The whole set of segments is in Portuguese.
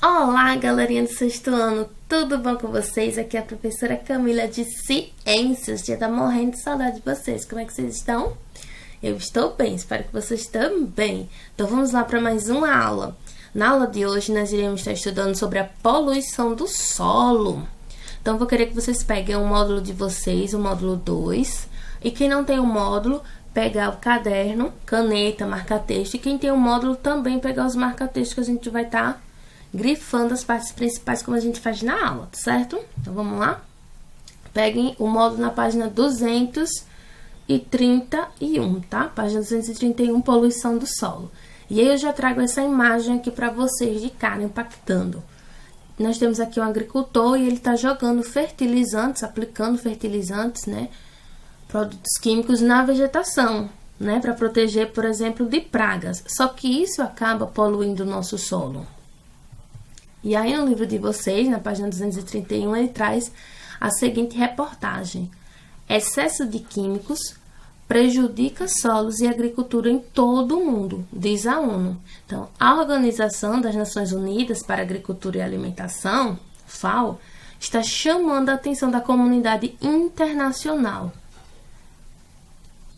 Olá, galerinha do sexto ano, tudo bom com vocês? Aqui é a professora Camila de Ciências. Já tá morrendo de saudade de vocês. Como é que vocês estão? Eu estou bem, espero que vocês também. Então vamos lá para mais uma aula. Na aula de hoje nós iremos estar estudando sobre a poluição do solo. Então vou querer que vocês peguem o módulo de vocês, o módulo 2. E quem não tem o módulo, pegar o caderno, caneta, marca-texto. E quem tem o módulo também pegar os marca-textos que a gente vai estar grifando as partes principais como a gente faz na aula, certo? Então vamos lá? Peguem o módulo na página 231, tá? Página 231, poluição do solo. E aí eu já trago essa imagem aqui para vocês de cara, impactando. Nós temos aqui um agricultor e ele tá jogando fertilizantes, aplicando fertilizantes, né? Produtos químicos na vegetação, né? Para proteger, por exemplo, de pragas. Só que isso acaba poluindo o nosso solo. E aí, no livro de vocês, na página 231, ele traz a seguinte reportagem. Excesso de químicos prejudica solos e agricultura em todo o mundo, diz a ONU. Então, a Organização das Nações Unidas para a Agricultura e Alimentação, FAO, está chamando a atenção da comunidade internacional.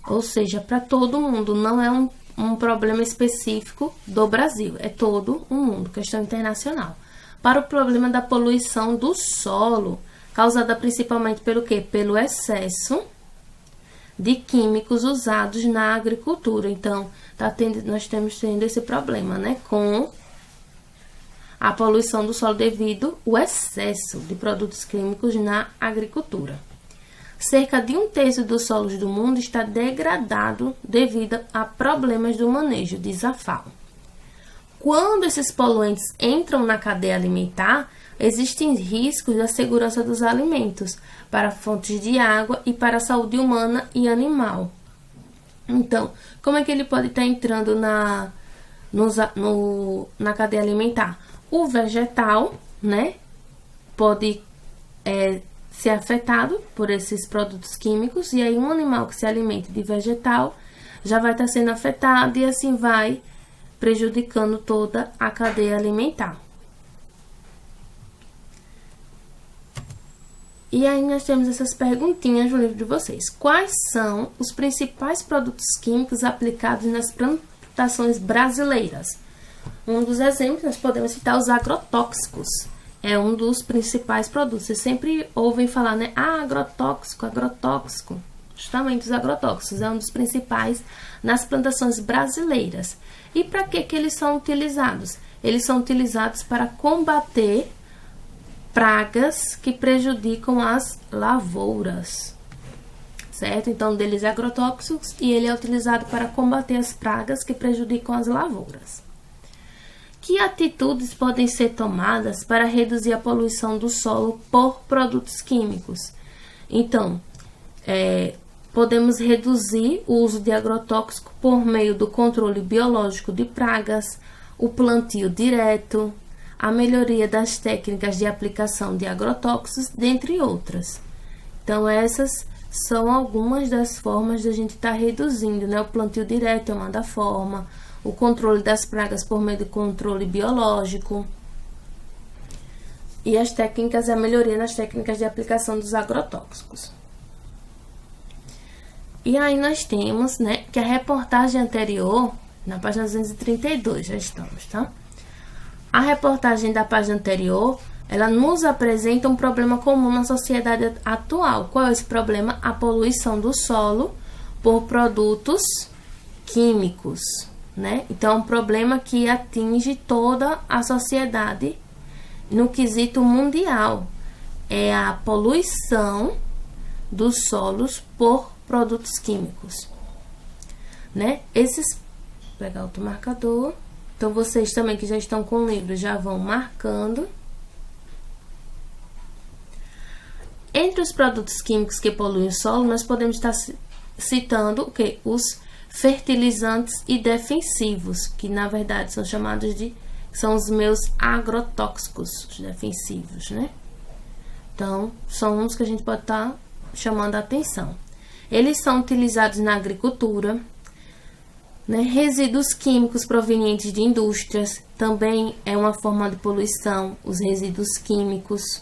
Ou seja, para todo mundo, não é um problema específico do Brasil, é todo o mundo, questão internacional. Para o problema da poluição do solo, causada principalmente pelo quê? Pelo excesso de químicos usados na agricultura. Então, nós estamos tendo esse problema, né? Com a poluição do solo devido ao excesso de produtos químicos na agricultura. Cerca de 1/3 dos solos do mundo está degradado devido a problemas do manejo, diz a FAO. Quando esses poluentes entram na cadeia alimentar, existem riscos da segurança dos alimentos, para fontes de água e para a saúde humana e animal. Então, como é que ele pode estar entrando na cadeia alimentar? O vegetal, né, pode ser afetado por esses produtos químicos, e aí um animal que se alimente de vegetal já vai estar sendo afetado e assim vai prejudicando toda a cadeia alimentar. E aí nós temos essas perguntinhas no livro de vocês. Quais são os principais produtos químicos aplicados nas plantações brasileiras? Um dos exemplos nós podemos citar os agrotóxicos. É um dos principais produtos. Vocês sempre ouvem falar, né? Ah, agrotóxico, agrotóxico. Justamente os agrotóxicos é um dos principais nas plantações brasileiras. E para que eles são utilizados? Eles são utilizados para combater pragas que prejudicam as lavouras, certo? Então, deles é agrotóxicos e ele é utilizado para combater as pragas que prejudicam as lavouras. Que atitudes podem ser tomadas para reduzir a poluição do solo por produtos químicos? Então, podemos reduzir o uso de agrotóxico por meio do controle biológico de pragas, o plantio direto, a melhoria das técnicas de aplicação de agrotóxicos, dentre outras. Então, essas são algumas das formas de a gente estar reduzindo, né? O plantio direto é uma da forma, o controle das pragas por meio do controle biológico, e as técnicas, a melhoria nas técnicas de aplicação dos agrotóxicos. E aí nós temos, né, que a reportagem anterior, na página 232, já estamos, tá? A reportagem da página anterior, ela nos apresenta um problema comum na sociedade atual. Qual é esse problema? A poluição do solo por produtos químicos, né? Então, é um problema que atinge toda a sociedade no quesito mundial. É a poluição dos solos por produtos químicos, né? Vou pegar outro marcador. Então, vocês também que já estão com o livro já vão marcando. Entre os produtos químicos que poluem o solo, nós podemos estar citando o quê? Os fertilizantes e defensivos, que na verdade são chamados são os meus agrotóxicos, os defensivos, né? Então, são uns que a gente pode estar chamando a atenção. Eles são utilizados na agricultura, né? Resíduos químicos provenientes de indústrias também é uma forma de poluição, os resíduos químicos,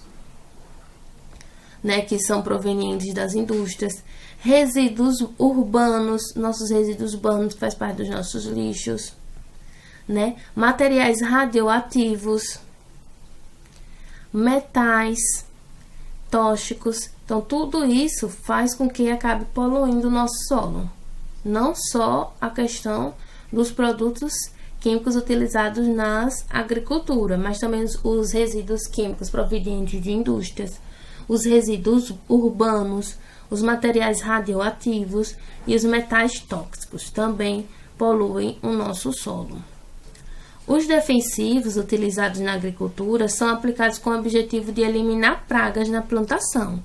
né, que são provenientes das indústrias. Resíduos urbanos, nossos resíduos urbanos faz parte dos nossos lixos, né? Materiais radioativos, metais tóxicos. Então, tudo isso faz com que acabe poluindo o nosso solo. Não só a questão dos produtos químicos utilizados na agricultura, mas também os resíduos químicos provenientes de indústrias, os resíduos urbanos, os materiais radioativos e os metais tóxicos também poluem o nosso solo. Os defensivos utilizados na agricultura são aplicados com o objetivo de eliminar pragas na plantação,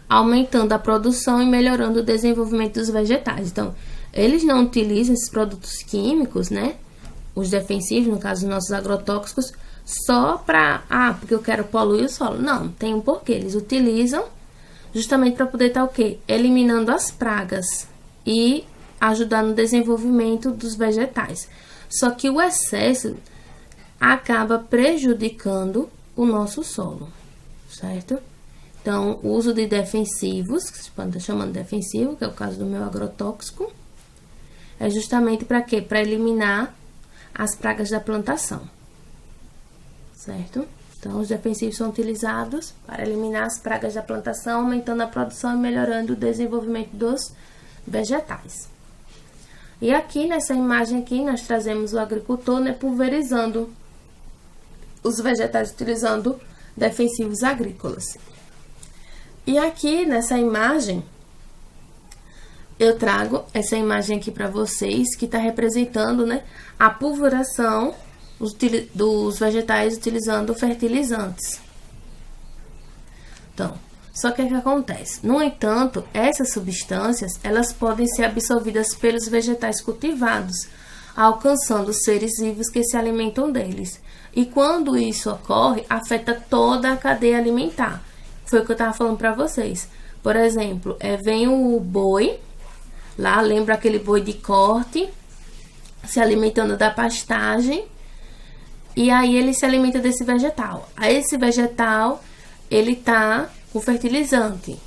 aumentando a produção e melhorando o desenvolvimento dos vegetais. Então, eles não utilizam esses produtos químicos, né? Os defensivos, no caso, os nossos agrotóxicos, só para, porque eu quero poluir o solo. Não, tem um porquê. Eles utilizam justamente para poder estar o quê? Eliminando as pragas e ajudar no desenvolvimento dos vegetais. Só que o excesso acaba prejudicando o nosso solo, certo? Então, o uso de defensivos, que vocês podem estar chamando de defensivo, que é o caso do meu agrotóxico, é justamente para quê? Para eliminar as pragas da plantação, certo? Então, os defensivos são utilizados para eliminar as pragas da plantação, aumentando a produção e melhorando o desenvolvimento dos vegetais. E aqui, nessa imagem aqui, nós trazemos o agricultor, né, pulverizando os vegetais utilizando defensivos agrícolas. E aqui, nessa imagem, eu trago essa imagem aqui para vocês, que está representando, né, a pulverização dos vegetais utilizando fertilizantes. Então, só que o que acontece? No entanto, essas substâncias, elas podem ser absorvidas pelos vegetais cultivados, alcançando os seres vivos que se alimentam deles. E quando isso ocorre, afeta toda a cadeia alimentar. Foi o que eu estava falando para vocês. Por exemplo, vem o boi, lá lembra aquele boi de corte, se alimentando da pastagem, e aí ele se alimenta desse vegetal. Aí esse vegetal, ele tá com fertilizante,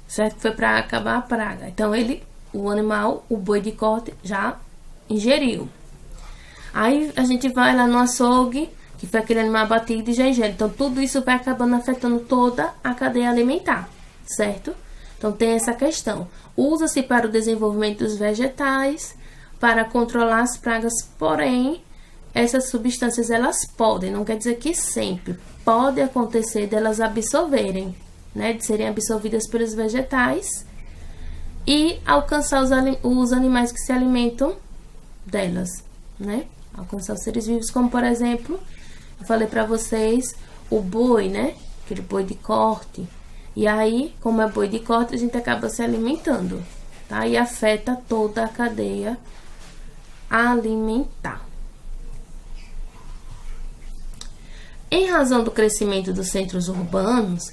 certo? Foi para acabar a praga. Então o animal, o boi de corte, já ingeriu. Aí a gente vai lá no açougue, que foi aquele animal abatido e já ingere. Então tudo isso vai acabando afetando toda a cadeia alimentar, certo? Então tem essa questão. Usa-se para o desenvolvimento dos vegetais, para controlar as pragas, porém essas substâncias elas podem, não quer dizer que sempre, pode acontecer delas absorverem, né, de serem absorvidas pelos vegetais e alcançar os animais que se alimentam delas, né, alcançar os seres vivos, como por exemplo, eu falei para vocês, o boi, né, aquele boi de corte, e aí, como é boi de corte, a gente acaba se alimentando, tá, e afeta toda a cadeia alimentar. Em razão do crescimento dos centros urbanos,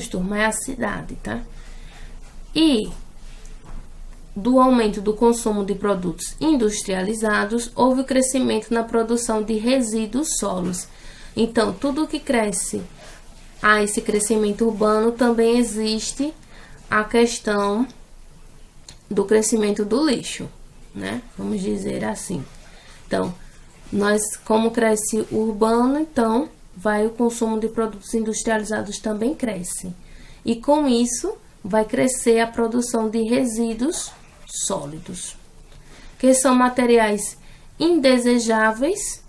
turma, é a cidade, tá? E do aumento do consumo de produtos industrializados, houve o crescimento na produção de resíduos sólidos. Então, tudo que cresce a esse crescimento urbano, também existe a questão do crescimento do lixo, né? Vamos dizer assim. Então, como cresce o urbano, então vai o consumo de produtos industrializados também cresce. E com isso vai crescer a produção de resíduos sólidos, que são materiais indesejáveis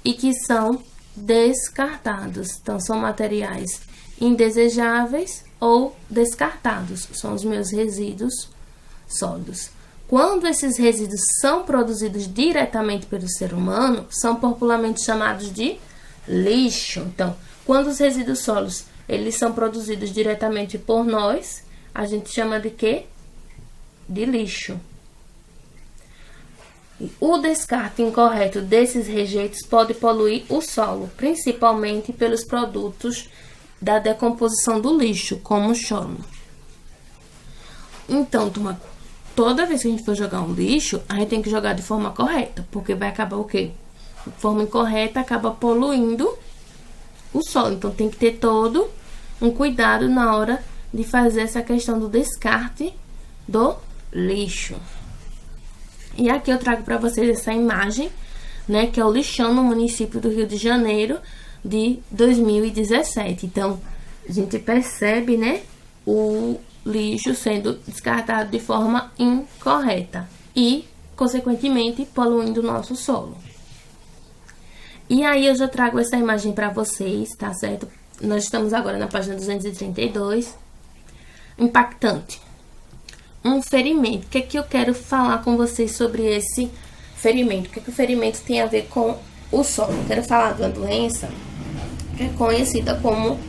e que são descartados. Então são materiais indesejáveis ou descartados, são os meus resíduos sólidos. Quando esses resíduos são produzidos diretamente pelo ser humano, são popularmente chamados de lixo. Então, quando os resíduos sólidos eles são produzidos diretamente por nós, a gente chama de quê? De lixo. O descarte incorreto desses rejeitos pode poluir o solo, principalmente pelos produtos da decomposição do lixo, como o choro. Então, toda vez que a gente for jogar um lixo, a gente tem que jogar de forma correta, porque vai acabar o quê? De forma incorreta, acaba poluindo o solo. Então, tem que ter todo um cuidado na hora de fazer essa questão do descarte do lixo. E aqui eu trago para vocês essa imagem, né, que é o lixão no município do Rio de Janeiro de 2017. Então, a gente percebe, né, o lixo sendo descartado de forma incorreta e, consequentemente, poluindo o nosso solo. E aí eu já trago essa imagem para vocês, tá certo? Nós estamos agora na página 232. Impactante. Um ferimento. O que é que eu quero falar com vocês sobre esse ferimento? O que é que o ferimento tem a ver com o solo? Eu quero falar de uma doença que é conhecida como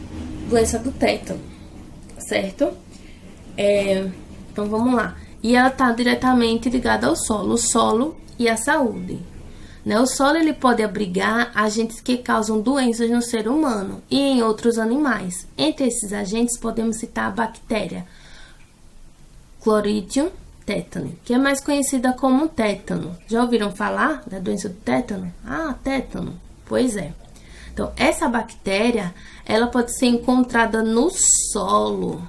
doença do tétano, certo? Então, vamos lá. E ela está diretamente ligada ao solo, o solo e a saúde. Né? O solo, ele pode abrigar agentes que causam doenças no ser humano e em outros animais. Entre esses agentes, podemos citar a bactéria Cloridium tetani, que é mais conhecida como tétano. Já ouviram falar da doença do tétano? Ah, tétano. Pois é. Então, essa bactéria, ela pode ser encontrada no solo,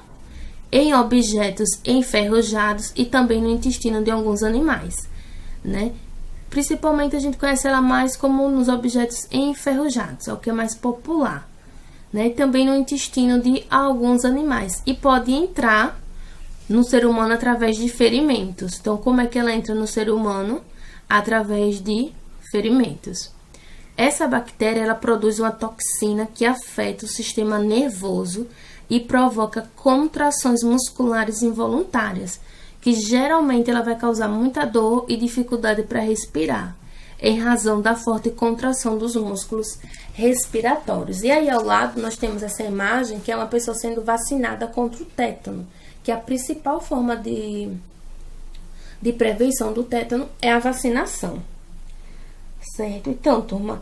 em objetos enferrujados e também no intestino de alguns animais, né? Principalmente a gente conhece ela mais como nos objetos enferrujados, é o que é mais popular, né? E também no intestino de alguns animais. E pode entrar no ser humano através de ferimentos. Então, como é que ela entra no ser humano? Através de ferimentos. Essa bactéria, ela produz uma toxina que afeta o sistema nervoso e provoca contrações musculares involuntárias, que geralmente ela vai causar muita dor e dificuldade para respirar, em razão da forte contração dos músculos respiratórios. E aí, ao lado, nós temos essa imagem, que é uma pessoa sendo vacinada contra o tétano, que a principal forma de prevenção do tétano é a vacinação. Certo? Então, turma,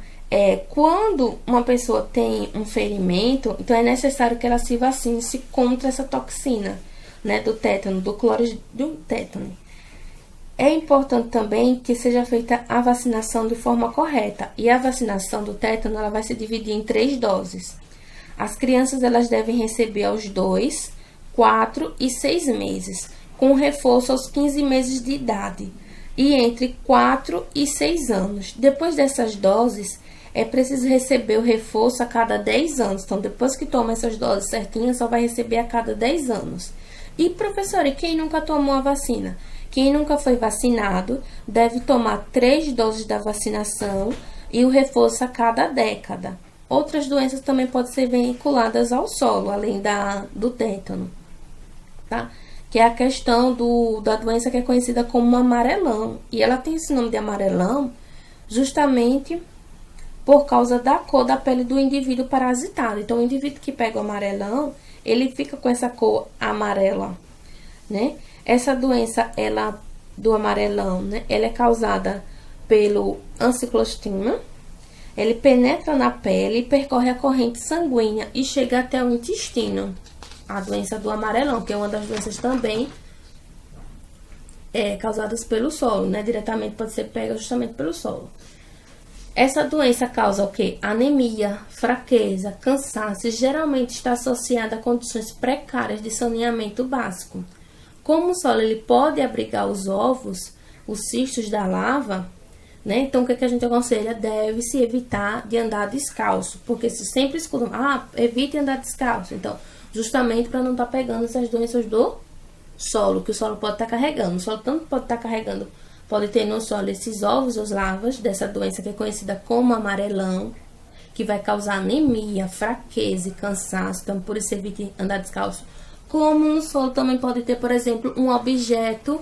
quando uma pessoa tem um ferimento, então é necessário que ela se vacine-se contra essa toxina, né, do tétano, do Cloridium tetani. É importante também que seja feita a vacinação de forma correta. E a vacinação do tétano, ela vai se dividir em 3 doses. As crianças, elas devem receber aos 2, 4 e 6 meses, com reforço aos 15 meses de idade. E entre 4 e 6 anos. Depois dessas doses, é preciso receber o reforço a cada 10 anos. Então, depois que toma essas doses certinhas, só vai receber a cada 10 anos. E, professora, e quem nunca tomou a vacina? Quem nunca foi vacinado deve tomar 3 doses da vacinação e o reforço a cada década. Outras doenças também podem ser vinculadas ao solo, além do tétano, tá? Que é a questão da doença que é conhecida como amarelão. E ela tem esse nome de amarelão justamente por causa da cor da pele do indivíduo parasitado. Então, o indivíduo que pega o amarelão, ele fica com essa cor amarela, né? Essa doença, do amarelão, né? Ela é causada pelo anciclostima. Ele penetra na pele e percorre a corrente sanguínea e chega até o intestino. A doença do amarelão, que é uma das doenças também causadas pelo solo, né? Diretamente pode ser pega justamente pelo solo. Essa doença causa o quê? Anemia, fraqueza, cansaço e geralmente está associada a condições precárias de saneamento básico. Como o solo ele pode abrigar os ovos, os cistos da larva, né? Então, o que a gente aconselha? Deve-se evitar de andar descalço, porque se sempre escutam, evite andar descalço. Então, justamente para não estar pegando essas doenças do solo, que o solo pode estar carregando. O solo tanto pode estar carregando, pode ter no solo esses ovos, as larvas dessa doença que é conhecida como amarelão, que vai causar anemia, fraqueza e cansaço. Então, por isso, evite andar descalço. Como no solo também pode ter, por exemplo, um objeto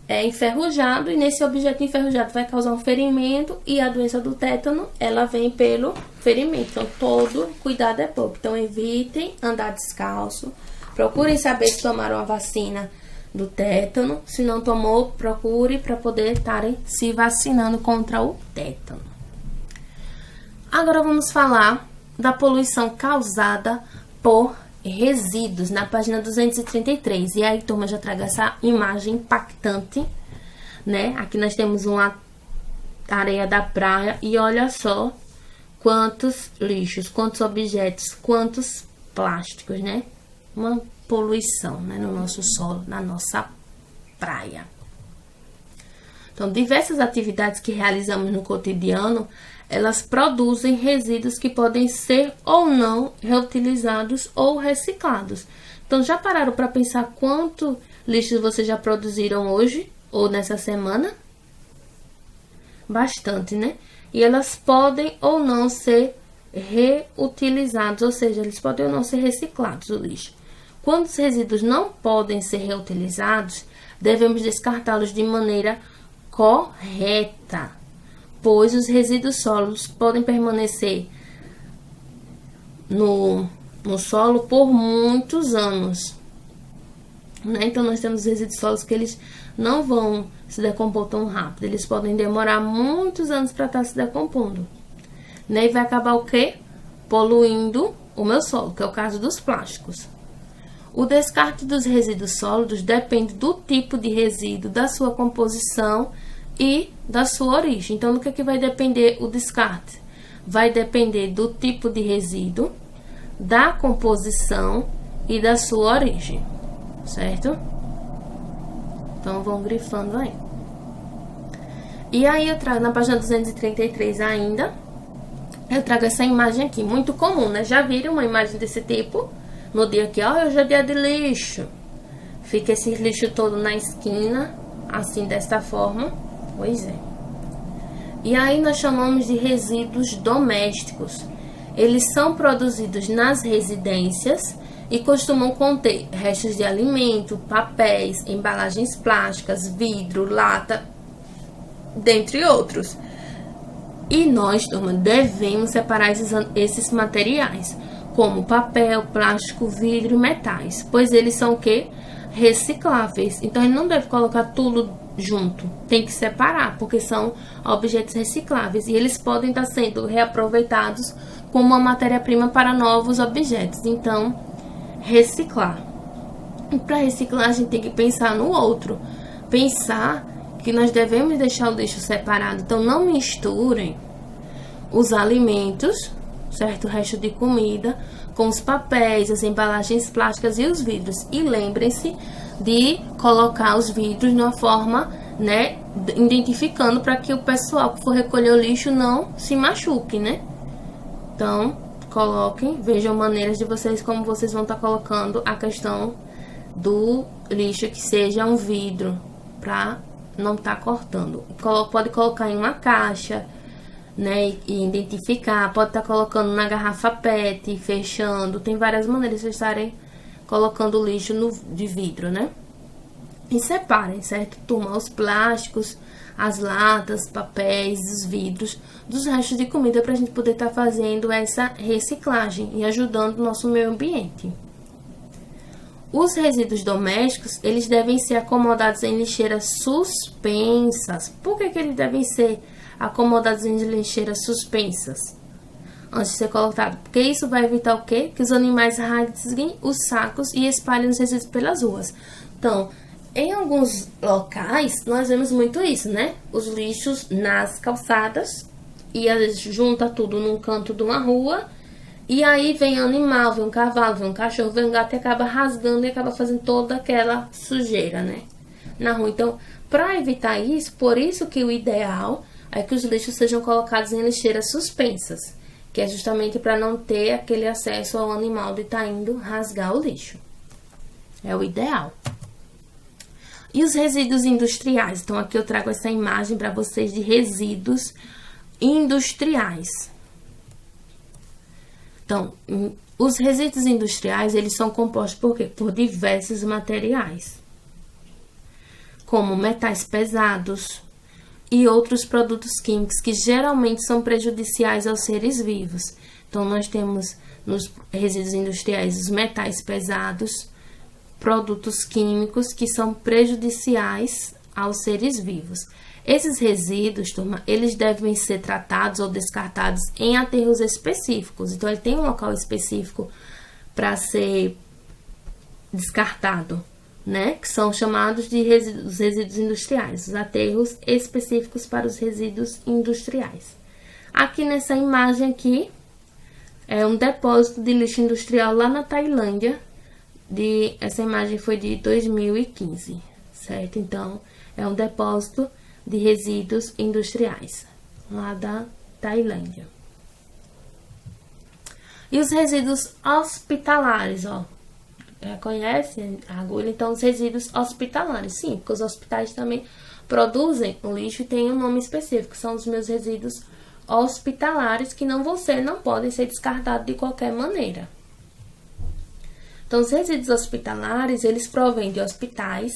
enferrujado, e nesse objeto enferrujado vai causar um ferimento, e a doença do tétano, ela vem pelo ferimento. Então, todo cuidado é pouco. Então, evitem andar descalço. Procurem saber se tomaram a vacina do tétano. Se não tomou, procure para poder estarem se vacinando contra o tétano. Agora, vamos falar da poluição causada por resíduos, na página 233. E aí, turma, já trago essa imagem impactante, né? Aqui nós temos uma areia da praia e olha só quantos lixos, quantos objetos, quantos plásticos, né? Uma poluição, né, no nosso solo, na nossa praia. Então, diversas atividades que realizamos no cotidiano, elas produzem resíduos que podem ser ou não reutilizados ou reciclados. Então, já pararam para pensar quanto lixo vocês já produziram hoje ou nessa semana? Bastante, né? E elas podem ou não ser reutilizados, ou seja, eles podem ou não ser reciclados, o lixo. Quando os resíduos não podem ser reutilizados, devemos descartá-los de maneira correta, pois os resíduos sólidos podem permanecer no solo por muitos anos, né? Então, nós temos resíduos sólidos que eles não vão se decompor tão rápido, eles podem demorar muitos anos para estar se decompondo, né? E vai acabar o quê? Poluindo o meu solo, que é o caso dos plásticos. O descarte dos resíduos sólidos depende do tipo de resíduo, da sua composição e da sua origem. Então, do que vai depender o descarte? Vai depender do tipo de resíduo, da composição e da sua origem, certo? Então, vão grifando aí. E aí, eu trago na página 233 ainda, eu trago essa imagem aqui, muito comum, né? Já viram uma imagem desse tipo? No dia que, ó, hoje é dia de lixo. Fica esse lixo todo na esquina, assim, desta forma. Pois é. E aí nós chamamos de resíduos domésticos. Eles são produzidos nas residências e costumam conter restos de alimento, papéis, embalagens plásticas, vidro, lata, dentre outros. E nós, turma, devemos separar esses materiais, como papel, plástico, vidro e metais, pois eles são o quê? Recicláveis. Então, ele não deve colocar tudo junto, tem que separar, porque são objetos recicláveis e eles podem estar sendo reaproveitados como uma matéria-prima para novos objetos. Então, reciclar. E para reciclar, a gente tem que pensar no outro, pensar que nós devemos deixar o lixo separado. Então, não misturem os alimentos, certo? O resto de comida com os papéis, as embalagens plásticas e os vidros. E lembrem-se de colocar os vidros de uma forma, né, identificando para que o pessoal que for recolher o lixo não se machuque, né? Então, coloquem, vejam maneiras de vocês, como vocês vão estar colocando a questão do lixo, que seja um vidro, para não estar cortando. Pode colocar em uma caixa, né, e identificar, pode estar colocando na garrafa PET, fechando, tem várias maneiras de estarem colocando o lixo de vidro, né? E separem, certo, turma, os plásticos, as latas, papéis, os vidros, dos restos de comida, para a gente poder estar fazendo essa reciclagem e ajudando o nosso meio ambiente. Os resíduos domésticos, eles devem ser acomodados em lixeiras suspensas. Por que eles devem ser acomodados em lixeiras suspensas antes de ser colocado? Porque isso vai evitar o quê? Que os animais rasguem os sacos e espalhem os resíduos pelas ruas. Então, em alguns locais, nós vemos muito isso, né? Os lixos nas calçadas e a gente junta tudo num canto de uma rua. E aí vem animal, vem um cavalo, vem um cachorro, vem um gato e acaba rasgando e acaba fazendo toda aquela sujeira, né, na rua. Então, para evitar isso, por isso que o ideal é que os lixos sejam colocados em lixeiras suspensas, que é justamente para não ter aquele acesso ao animal de estar indo rasgar o lixo. É o ideal. E os resíduos industriais? Então, aqui eu trago essa imagem para vocês de resíduos industriais. Então, os resíduos industriais, eles são compostos por quê? Por diversos materiais, como metais pesados e outros produtos químicos que geralmente são prejudiciais aos seres vivos. Então, nós temos nos resíduos industriais os metais pesados, produtos químicos que são prejudiciais aos seres vivos. Esses resíduos, turma, eles devem ser tratados ou descartados em aterros específicos. Então, ele tem um local específico para ser descartado, né? Que são chamados de resíduos industriais, os aterros específicos para os resíduos industriais. Aqui nessa imagem aqui é um depósito de lixo industrial lá na Tailândia. Essa imagem foi de 2015, certo? Então, é um depósito de resíduos industriais lá da Tailândia. E os resíduos hospitalares, ó. Conhece a agulha? Então, os resíduos hospitalares, sim, porque os hospitais também produzem o lixo e tem um nome específico. São os meus resíduos hospitalares que não podem ser descartados de qualquer maneira. Então, os resíduos hospitalares, eles provêm de hospitais,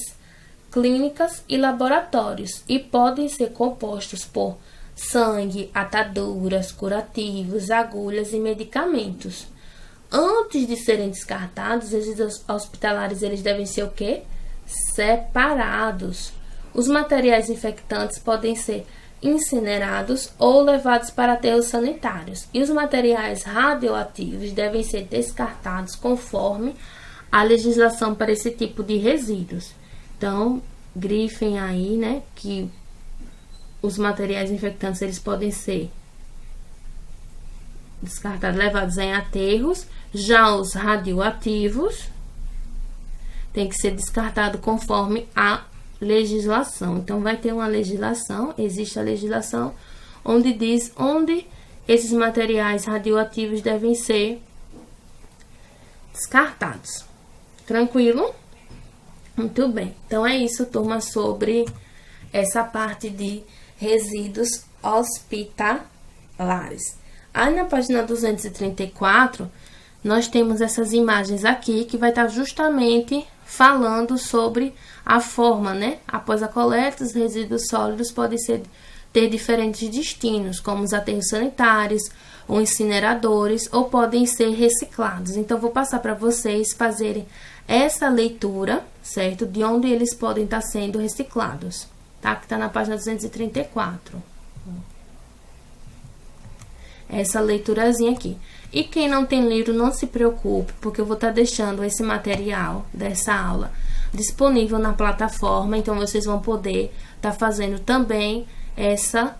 clínicas e laboratórios e podem ser compostos por sangue, ataduras, curativos, agulhas e medicamentos. Antes de serem descartados, os resíduos hospitalares, eles devem ser o quê? Separados. Os materiais infectantes podem ser incinerados ou levados para aterros sanitários. E os materiais radioativos devem ser descartados conforme a legislação para esse tipo de resíduos. Então, grifem aí, né, que os materiais infectantes, eles podem ser descartados, levados em aterros. Já os radioativos tem que ser descartado conforme a legislação. Então, vai ter uma legislação, existe a legislação, onde diz onde esses materiais radioativos devem ser descartados. Tranquilo? Muito bem. Então, é isso, turma, sobre essa parte de resíduos hospitalares. Aí, na página 234, nós temos essas imagens aqui, que vai estar justamente falando sobre a forma, né? Após a coleta, os resíduos sólidos podem ter diferentes destinos, como os aterros sanitários, ou incineradores, ou podem ser reciclados. Então, vou passar para vocês fazerem essa leitura, certo? De onde eles podem estar sendo reciclados, tá? Que está na página 234. Essa leiturazinha aqui. E quem não tem livro, não se preocupe, porque eu vou estar deixando esse material dessa aula disponível na plataforma, então vocês vão poder estar fazendo também essa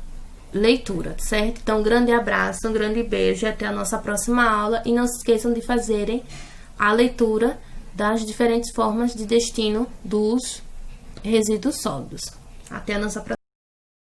leitura, certo? Então, um grande abraço, um grande beijo e até a nossa próxima aula. E não se esqueçam de fazerem a leitura das diferentes formas de destino dos resíduos sólidos. Até a nossa próxima